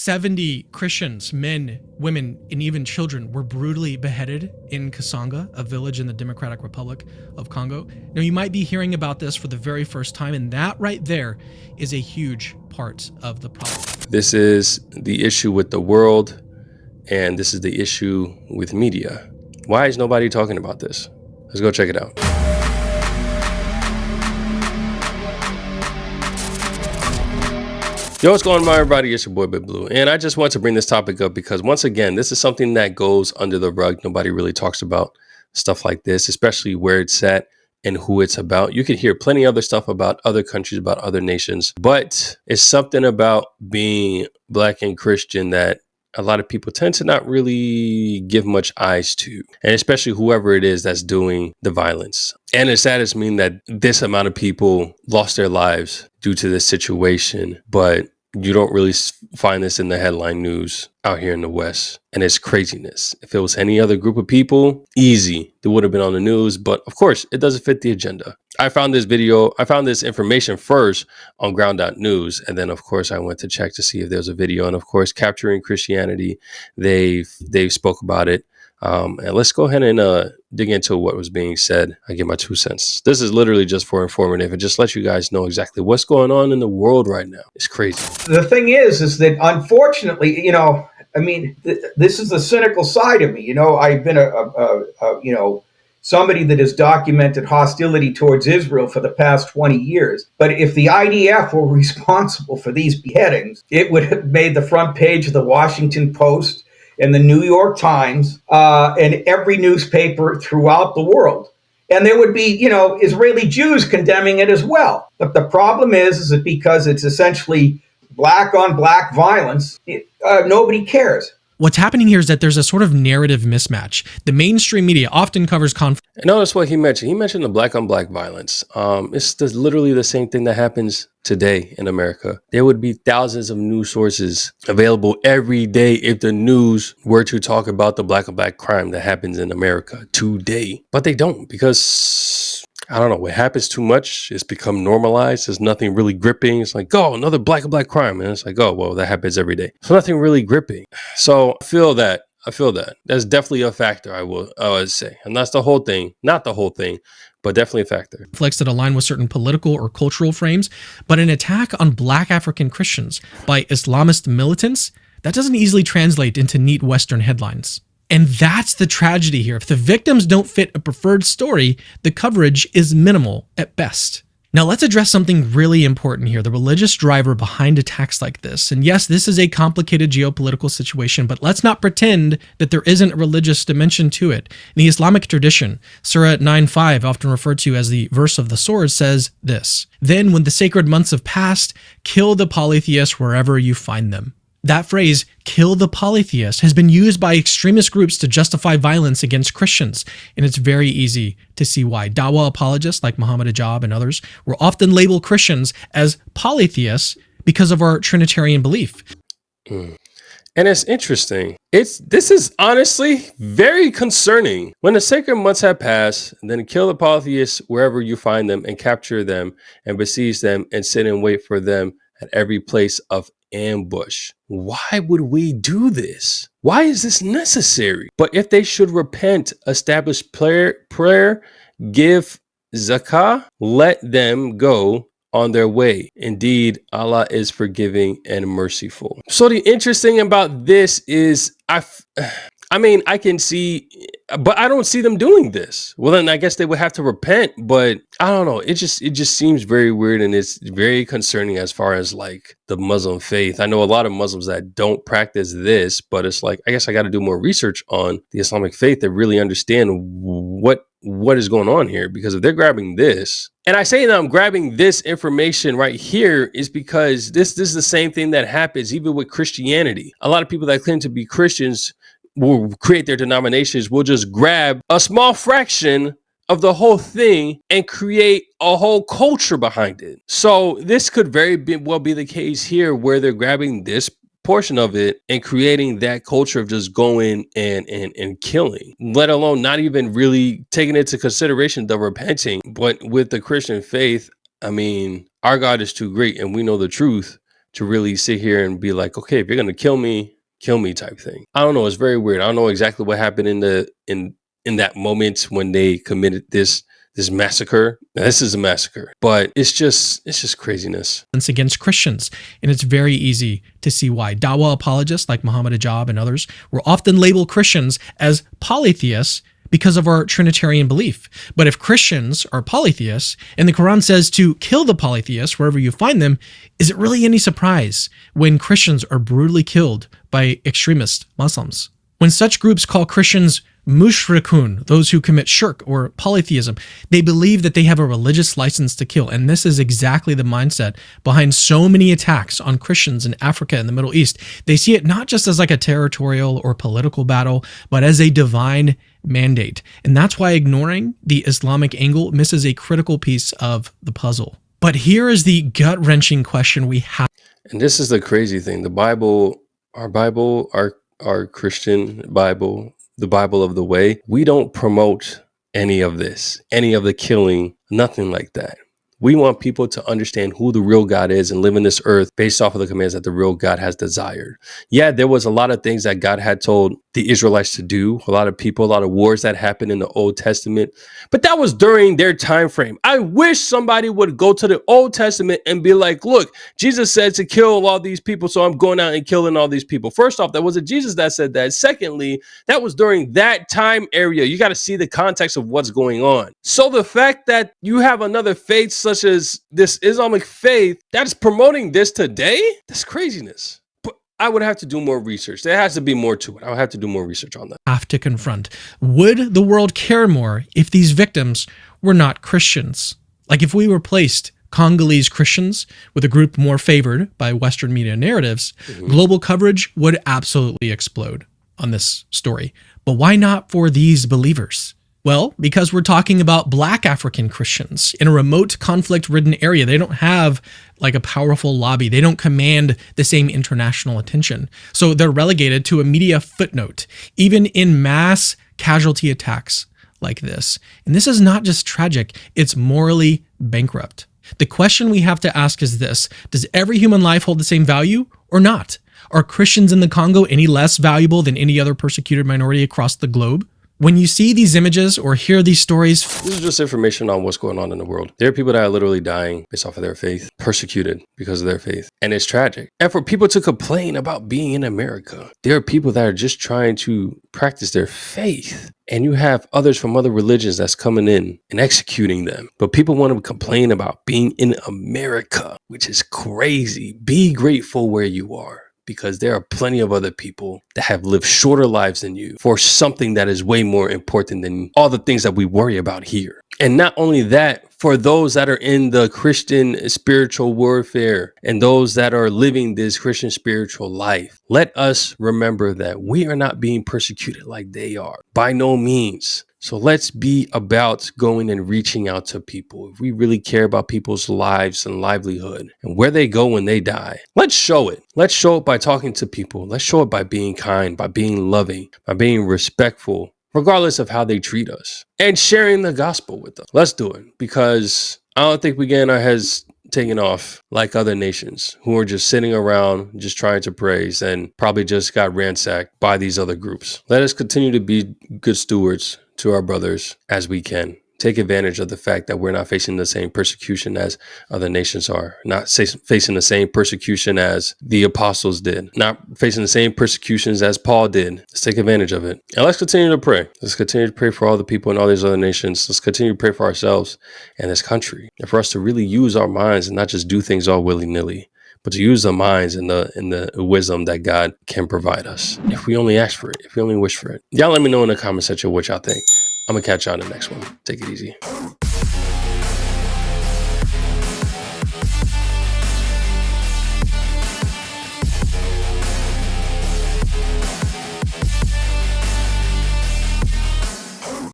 70 Christians, men, women, and even children were brutally beheaded in Kasanga, a village in the Democratic Republic of Congo. Now, you might be hearing about this for the very first time, and that right there is a huge part of the problem. This is the issue with the world, and this is the issue with media. Why is nobody talking about this? Let's go check it out. Yo, what's going on, everybody? It's your boy Big Blue, and I just want to bring this topic up because, once again, this is something that goes under the rug. Nobody really talks about stuff like this, especially where it's at and who it's about. You can hear plenty of other stuff about other countries, about other nations, but it's something about being Black and Christian that a lot of people tend to not really give much eyes to, and especially whoever it is that's doing the violence. And it saddens me that this amount of people lost their lives due to this situation, but you don't really find this in the headline news out here in the West. And it's craziness. If it was any other group of people, easy, they would have been on the news. But of course, it doesn't fit the agenda. I found this information first on ground.news. And then, of course, I went to check to see if there's a video. And of course, Capturing Christianity, they spoke about it. And let's go ahead and dig into what was being said. I give my 2 cents. This is literally just for informative and just let you guys know exactly what's going on in the world right now. It's crazy. The thing is that unfortunately, this is the cynical side of me. I've been somebody that has documented hostility towards Israel for the past 20 years. But if the IDF were responsible for these beheadings, it would have made the front page of the Washington Post and the New York Times, and every newspaper throughout the world. And there would be, Israeli Jews condemning it as well. But the problem is that because it's essentially black on black violence, nobody cares. What's happening here is that there's a sort of narrative mismatch. The mainstream media often covers conflict. And notice what he mentioned. He mentioned the black on black violence. It's literally the same thing that happens today in America. There would be thousands of news sources available every day if the news were to talk about the black on black crime that happens in America today. But they don't, because I don't know, it happens too much. It's become normalized. There's nothing really gripping. It's like, oh, another black on black crime. And it's like, oh, well, that happens every day. So nothing really gripping. So I feel that. That's definitely a factor, I would say. And that's the whole thing. Not the whole thing, but definitely a factor. Conflicts that align with certain political or cultural frames, but an attack on Black African Christians by Islamist militants, that doesn't easily translate into neat Western headlines. And that's the tragedy here. If the victims don't fit a preferred story, the coverage is minimal at best. Now let's address something really important here, the religious driver behind attacks like this. And yes, this is a complicated geopolitical situation, but let's not pretend that there isn't a religious dimension to it. In the Islamic tradition, Surah 9:5, often referred to as the verse of the sword, says this: "Then when the sacred months have passed, kill the polytheists wherever you find them." That phrase, kill the polytheist, has been used by extremist groups to justify violence against Christians. And it's very easy to see why. Dawah apologists like Muhammad Ajab and others will often label Christians as polytheists because of our Trinitarian belief. And it's interesting. This is honestly very concerning. When the sacred months have passed, then kill the polytheists wherever you find them and capture them and besiege them and sit and wait for them at every place of ambush. Why would we do this? Why is this necessary? But if they should repent, establish prayer, give zakah, let them go on their way. Indeed, Allah is forgiving and merciful. So the interesting about this is I can see, but I don't see them doing this. Well, then I guess they would have to repent, but I don't know. It just seems very weird, and it's very concerning as far as like the Muslim faith. I know a lot of Muslims that don't practice this, but it's like, I guess I got to do more research on the Islamic faith to really understand what is going on here, because if they're grabbing this, and I say that I'm grabbing this information right here is because this is the same thing that happens even with Christianity. A lot of people that claim to be Christians will create their denominations, will just grab a small fraction of the whole thing and create a whole culture behind it. So this could well be the case here, where they're grabbing this portion of it and creating that culture of just going and killing, let alone not even really taking into consideration the repenting. But with the Christian faith, I mean, our God is too great and we know the truth. to really sit here and be like, okay, if you're gonna kill me type thing. I don't know. It's very weird. I don't know exactly what happened in that moment when they committed this massacre. Now, this is a massacre, but it's just craziness. Against Christians, and it's very easy to see why. Dawa apologists like Muhammad Ajab and others will often label Christians as polytheists because of our Trinitarian belief. But if Christians are polytheists, and the Quran says to kill the polytheists wherever you find them, is it really any surprise when Christians are brutally killed by extremist Muslims? When such groups call Christians mushrikun, those who commit shirk or polytheism, they believe that they have a religious license to kill. And this is exactly the mindset behind so many attacks on Christians in Africa and the Middle East. They see it not just as like a territorial or political battle, but as a divine mandate. And that's why ignoring the Islamic angle misses a critical piece of the puzzle. But here is the gut-wrenching question we have. And this is the crazy thing. The Bible, our Christian Bible, the Bible of the way, we don't promote any of this, any of the killing, nothing like that. We want people to understand who the real God is and live in this earth based off of the commands that the real God has desired. Yeah, there was a lot of things that God had told the Israelites to do, a lot of people, a lot of wars that happened in the Old Testament, but that was during their time frame. I wish somebody would go to the Old Testament and be like, look, Jesus said to kill all these people, so I'm going out and killing all these people. First off, that wasn't Jesus that said that. Secondly, that was during that time area. You got to see the context of what's going on. So the fact that you have another faith such as this Islamic faith that's promoting this today, that's craziness. But I would have to do more research. There has to be more to it. I would have to do more research on that. Have to confront. Would the world care more if these victims were not Christians? Like if we replaced Congolese Christians with a group more favored by Western media narratives, global coverage would absolutely explode on this story. But why not for these believers? Well, because we're talking about Black African Christians in a remote conflict-ridden area. They don't have like a powerful lobby. They don't command the same international attention. So they're relegated to a media footnote, even in mass casualty attacks like this. And this is not just tragic, it's morally bankrupt. The question we have to ask is this: does every human life hold the same value or not? Are Christians in the Congo any less valuable than any other persecuted minority across the globe? When you see these images or hear these stories, this is just information on what's going on in the world. There are people that are literally dying based off of their faith, persecuted because of their faith. And it's tragic. And for people to complain about being in America, there are people that are just trying to practice their faith. And you have others from other religions that's coming in and executing them. But people want to complain about being in America, which is crazy. Be grateful where you are, because there are plenty of other people that have lived shorter lives than you for something that is way more important than all the things that we worry about here. And not only that, for those that are in the Christian spiritual warfare and those that are living this Christian spiritual life, let us remember that we are not being persecuted like they are, by no means. So let's be about going and reaching out to people. If we really care about people's lives and livelihood and where they go when they die, let's show it. Let's show it by talking to people. Let's show it by being kind, by being loving, by being respectful, regardless of how they treat us, and sharing the gospel with them. Let's do it, because I don't think we get our heads taken off like other nations who are just sitting around just trying to praise and probably just got ransacked by these other groups. Let us continue to be good stewards to our brothers as we can. Take advantage of the fact that we're not facing the same persecution as other nations are, not facing the same persecution as the apostles did, not facing the same persecutions as Paul did. Let's take advantage of it. And let's continue to pray. Let's continue to pray for all the people in all these other nations. Let's continue to pray for ourselves and this country, and for us to really use our minds and not just do things all willy-nilly, but to use the minds and the wisdom that God can provide us. If we only ask for it, if we only wish for it. Y'all let me know in the comment section what y'all think. I'm going to catch y'all in the next one. Take it easy.